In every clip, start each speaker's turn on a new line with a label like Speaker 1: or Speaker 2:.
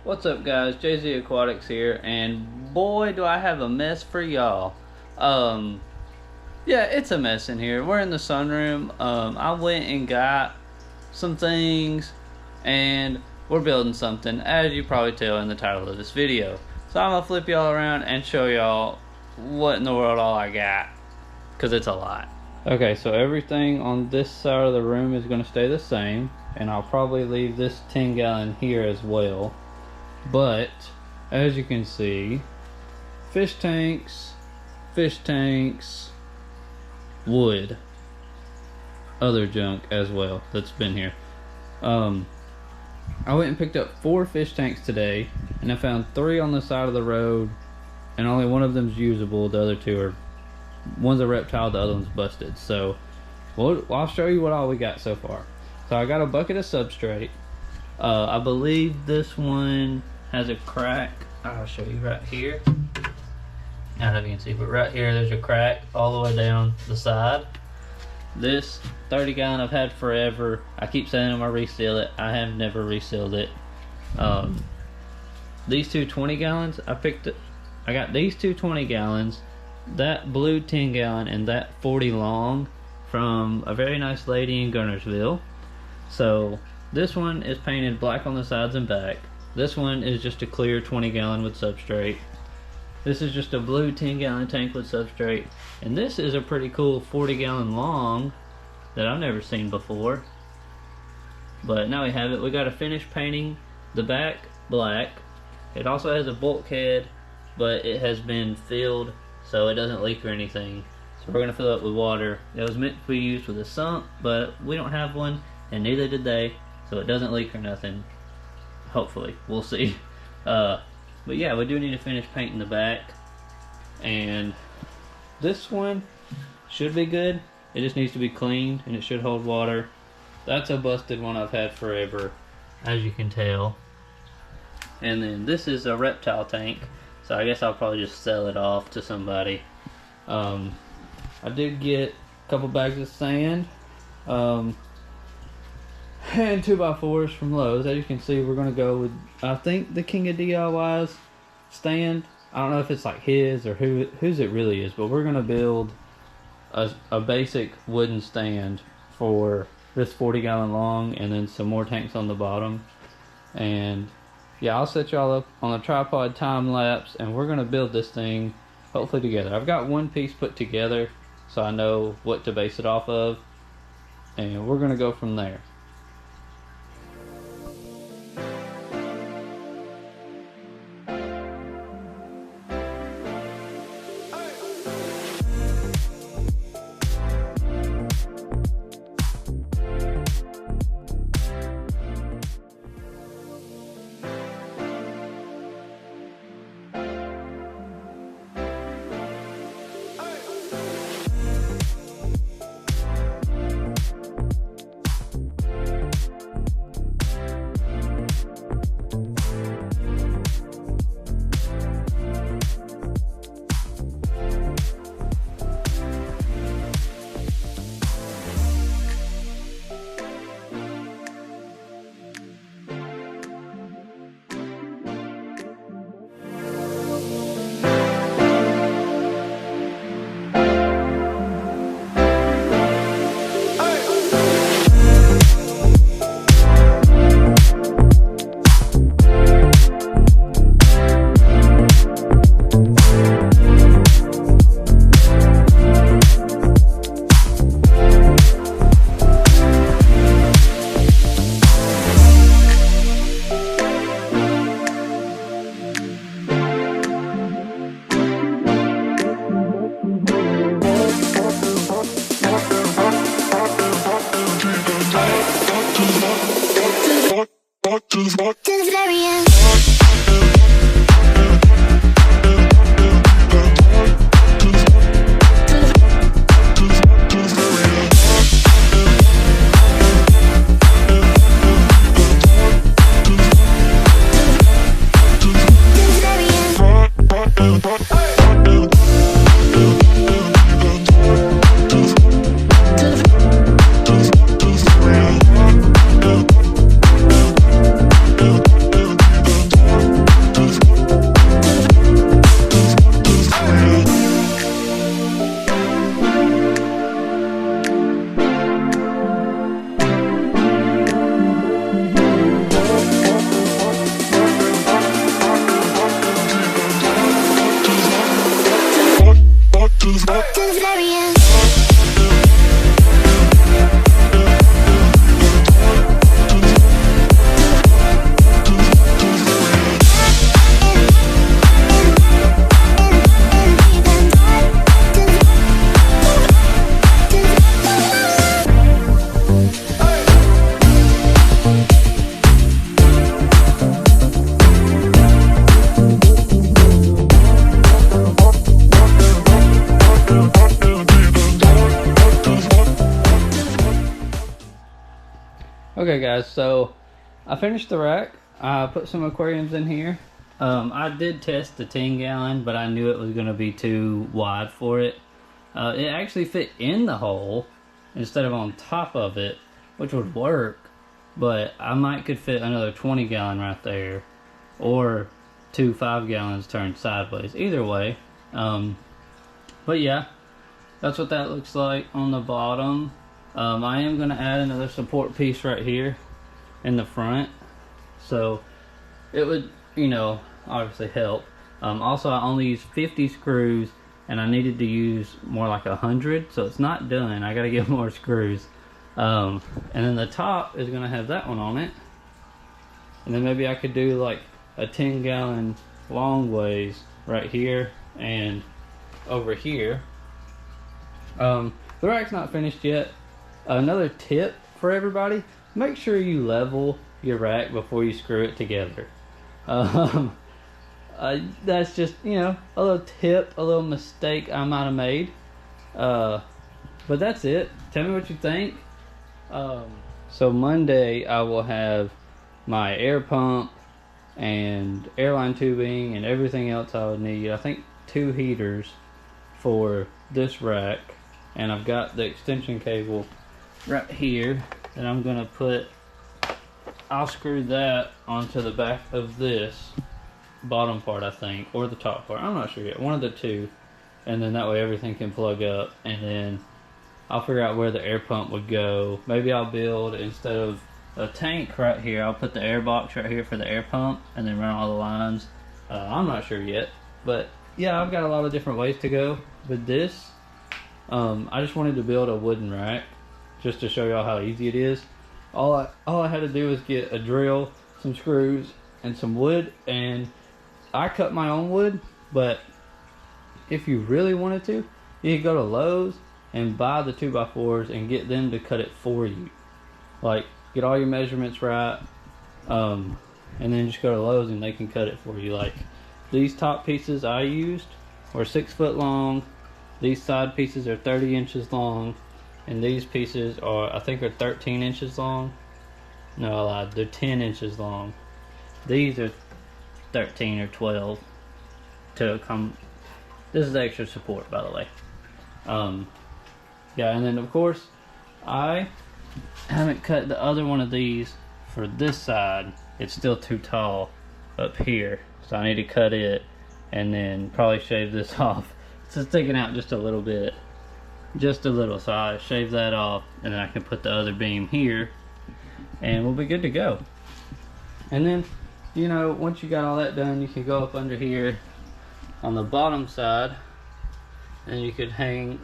Speaker 1: What's up, guys? Jay-Z Aquatics here, and boy do I have a mess for y'all. Yeah, it's a mess in here. We're in the sunroom. I went and got some things, and we're building something, as you probably tell in the title of this video. So I'm gonna flip y'all around and show y'all what in the world all I got, because it's a lot. Okay, so everything on this side of the room is gonna stay the same, and I'll probably leave this 10-gallon here as well. But as you can see, fish tanks, wood, other junk as well that's been here. I went and picked up 4 fish tanks today, and I found 3 on the side of the road, and only one of them's usable. The other 2 are, one's a reptile, the other one's busted. So I'll show you what all we got so far. So I got a bucket of substrate. I believe this one has a crack. I'll show you right here. I don't know if you can see, but right here there's a crack all the way down the side. This 30-gallon I've had forever. I keep saying I'm gonna reseal it. I have never resealed it. These 2 20-gallons I got these 2 20-gallons, that blue 10-gallon, and that 40 long from a very nice lady in Gunnersville. So this one is painted black on the sides and back. This one is just a clear 20-gallon with substrate. This is just a blue 10-gallon tank with substrate. And this is a pretty cool 40-gallon long that I've never seen before. But now we have it. We got to finish painting the back black. It also has a bulkhead, but it has been filled so it doesn't leak or anything. So we're going to fill it with water. It was meant to be used with a sump, but we don't have one, and neither did they, so it doesn't leak or nothing. Hopefully, we'll see. But yeah, we do need to finish painting the back, and this one should be good. It just needs to be cleaned, and it should hold water. That's a busted one I've had forever, as you can tell. And then this is a reptile tank, so I guess I'll probably just sell it off to somebody. I did get a couple bags of sand, and 2x4s from Lowe's. As you can see, we're going to go with, I think, the King of DIY's stand. I don't know if it's like his or whose it really is, but we're going to build a basic wooden stand for this 40-gallon long, and then some more tanks on the bottom. And yeah, I'll set y'all up on a tripod time lapse, and we're going to build this thing hopefully together. I've got one piece put together, so I know what to base it off of, and we're going to go from there. Okay guys, so I finished the rack. I put some aquariums in here. I did test the 10 gallon, but I knew it was going to be too wide for it. It actually fit in the hole instead of on top of it, which would work, but I might could fit another 20 gallon right there, or 2 5 gallons turned sideways. Either way. But yeah, that's what that looks like on the bottom. I am going to add another support piece right here in the front, so it would, you know, obviously help. Also, I only used 50 screws, and I needed to use more like 100, so it's not done. I gotta get more screws. And then the top is gonna have that one on it, and then maybe I could do like a 10 gallon long ways right here and over here. The rack's not finished yet. Another tip for everybody: make sure you level your rack before you screw it together. That's just, you know, a little tip, a little mistake I might have made. But that's it. Tell me what you think. So Monday I will have my air pump and airline tubing and everything else I would need. I think 2 heaters for this rack, and I've got the extension cable right here that I'm gonna put. I'll screw that onto the back of this bottom part, I think, or the top part. I'm not sure yet. One of the two. And then that way everything can plug up. And then I'll figure out where the air pump would go. Maybe I'll build, instead of a tank right here, I'll put the air box right here for the air pump and then run all the lines. I'm not sure yet. But yeah, I've got a lot of different ways to go with this. I just wanted to build a wooden rack just to show y'all how easy it is. All I had to do was get a drill, some screws, and some wood, and I cut my own wood. But if you really wanted to, you could go to Lowe's and buy the 2x4s and get them to cut it for you. Like, get all your measurements right, and then just go to Lowe's and they can cut it for you. Like, these top pieces I used were 6 foot long. These side pieces are 30 inches long. And these pieces are, I think, are 13 inches long. No, I lied. They're 10 inches long. These are 13 or 12 to come. This is extra support, by the way. Yeah, and then of course I haven't cut the other one of these for this side. It's still too tall up here, so I need to cut it and then probably shave this off. It's sticking out just a little bit. Just a little, so I shave that off, and then I can put the other beam here and we'll be good to go. And then, you know, once you got all that done, you can go up under here on the bottom side and you could hang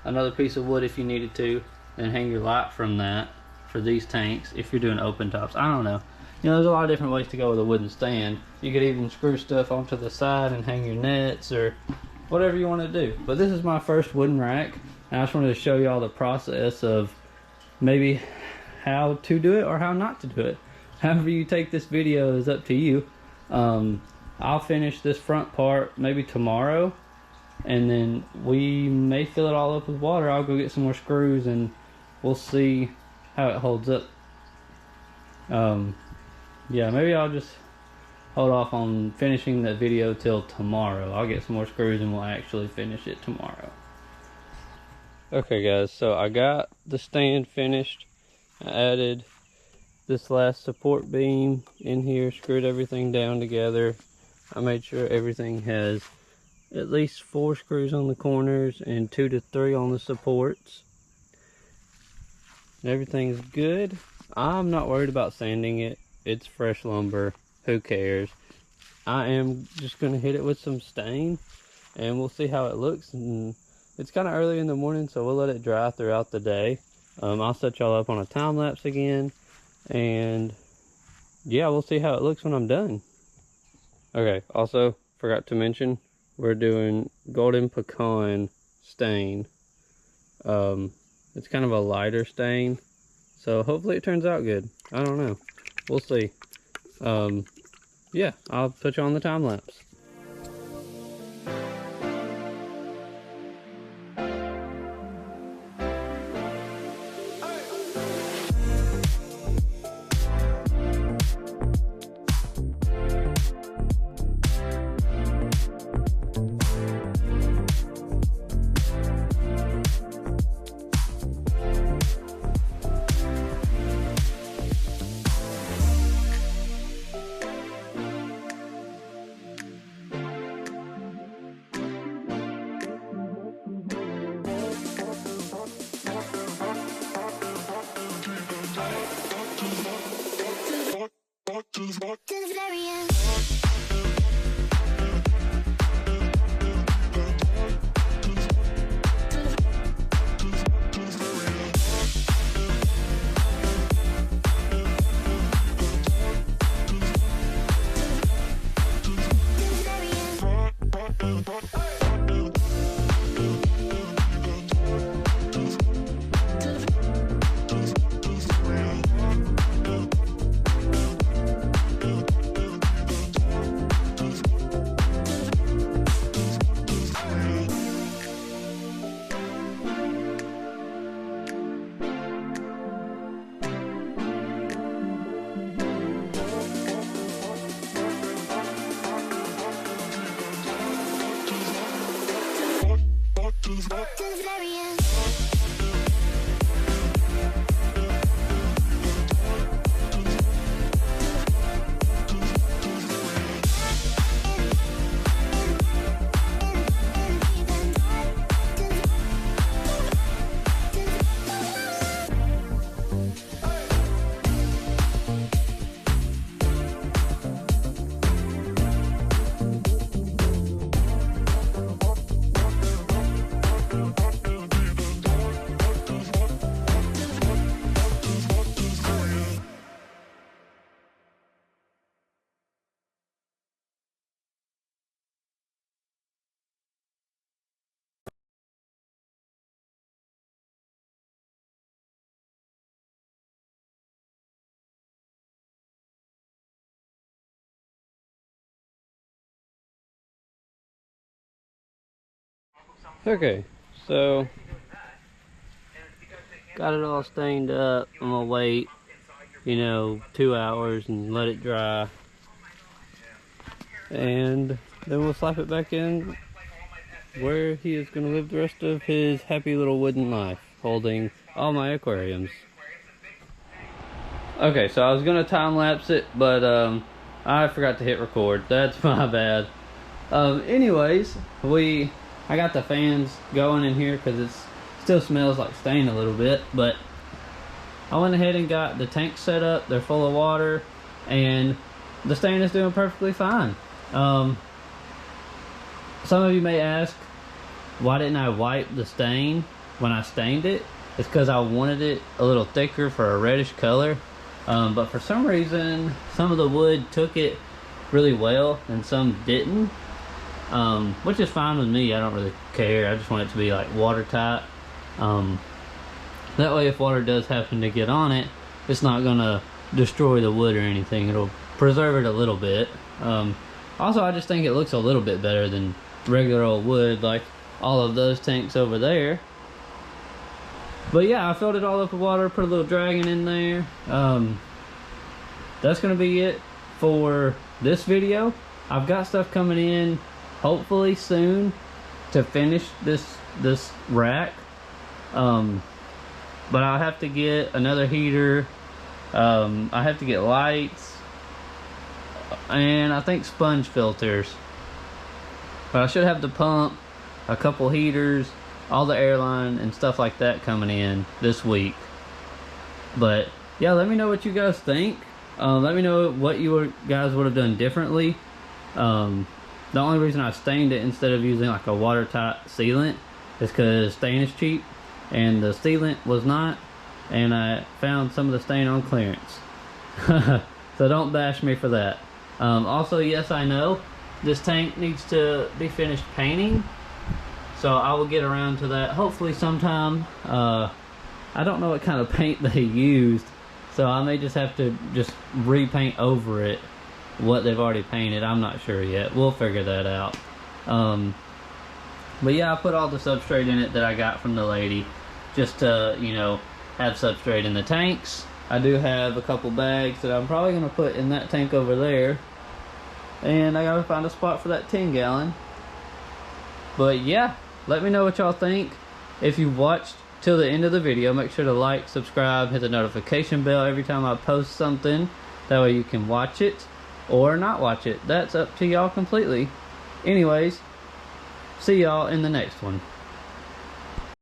Speaker 1: another piece of wood if you needed to, and hang your light from that for these tanks if you're doing open tops. I don't know, you know, there's a lot of different ways to go with a wooden stand. You could even screw stuff onto the side and hang your nets or whatever you want to do. But this is my first wooden rack, and I just wanted to show you all the process of maybe how to do it or how not to do it. However you take this video is up to you. I'll finish this front part maybe tomorrow, and then we may fill it all up with water. I'll go get some more screws and we'll see how it holds up. Yeah, maybe I'll just hold off on finishing the video till tomorrow. I'll get some more screws and we'll actually finish it tomorrow. Okay guys, so I got the stand finished. I added this last support beam in here, screwed everything down together. I made sure everything has at least 4 screws on the corners and 2 to 3 on the supports. Everything's good. I'm not worried about sanding it. It's fresh lumber. Who cares? I am just going to hit it with some stain and we'll see how it looks. And it's kind of early in the morning, so we'll let it dry throughout the day. I'll set y'all up on a time lapse again, and yeah, we'll see how it looks when I'm done. Okay, also forgot to mention, we're doing golden pecan stain. It's kind of a lighter stain, so hopefully it turns out good. I don't know, we'll see. Yeah, I'll put you on the time lapse. Okay, so got it all stained up. I'm gonna wait, 2 hours and let it dry, and then we'll slap it back in where he is gonna live the rest of his happy little wooden life, holding all my aquariums. Okay, so I was gonna time lapse it, but I forgot to hit record. That's my bad. Anyways, I got the fans going in here because it still smells like stain a little bit, but I went ahead and got the tanks set up. They're full of water, and the stain is doing perfectly fine. Some of you may ask, why didn't I wipe the stain when I stained it? It's because I wanted it a little thicker for a reddish color, but for some reason some of the wood took it really well and some didn't. Which is fine with me. I don't really care. I just want it to be like watertight. That way if water does happen to get on it, it's not gonna destroy the wood or anything. It'll preserve it a little bit. Also, I just think it looks a little bit better than regular old wood, like all of those tanks over there. But yeah, I filled it all up with water, put a little dragon in there. That's gonna be it for this video. I've got stuff coming in hopefully soon to finish this rack, but I'll have to get another heater. I have to get lights, and I think sponge filters, but I should have the pump, a couple heaters, all the airline and stuff like that coming in this week. But yeah, let me know what you guys think. Let me know what you guys would have done differently. The only reason I stained it instead of using like a watertight sealant is because stain is cheap and the sealant was not, and I found some of the stain on clearance. So don't bash me for that. Also, yes, I know this tank needs to be finished painting, so I will get around to that hopefully sometime. I don't know what kind of paint they used, so I may just have to just repaint over it what they've already painted. I'm not sure yet. We'll figure that out. But yeah, I put all the substrate in it that I got from the lady, just to, have substrate in the tanks. I do have a couple bags that I'm probably going to put in that tank over there, and I gotta find a spot for that 10-gallon. But yeah, let me know what y'all think. If you watched till the end of the video, make sure to like, subscribe, hit the notification bell every time I post something. That way you can watch it or not watch it. That's up to y'all completely. Anyways, see y'all in the next one.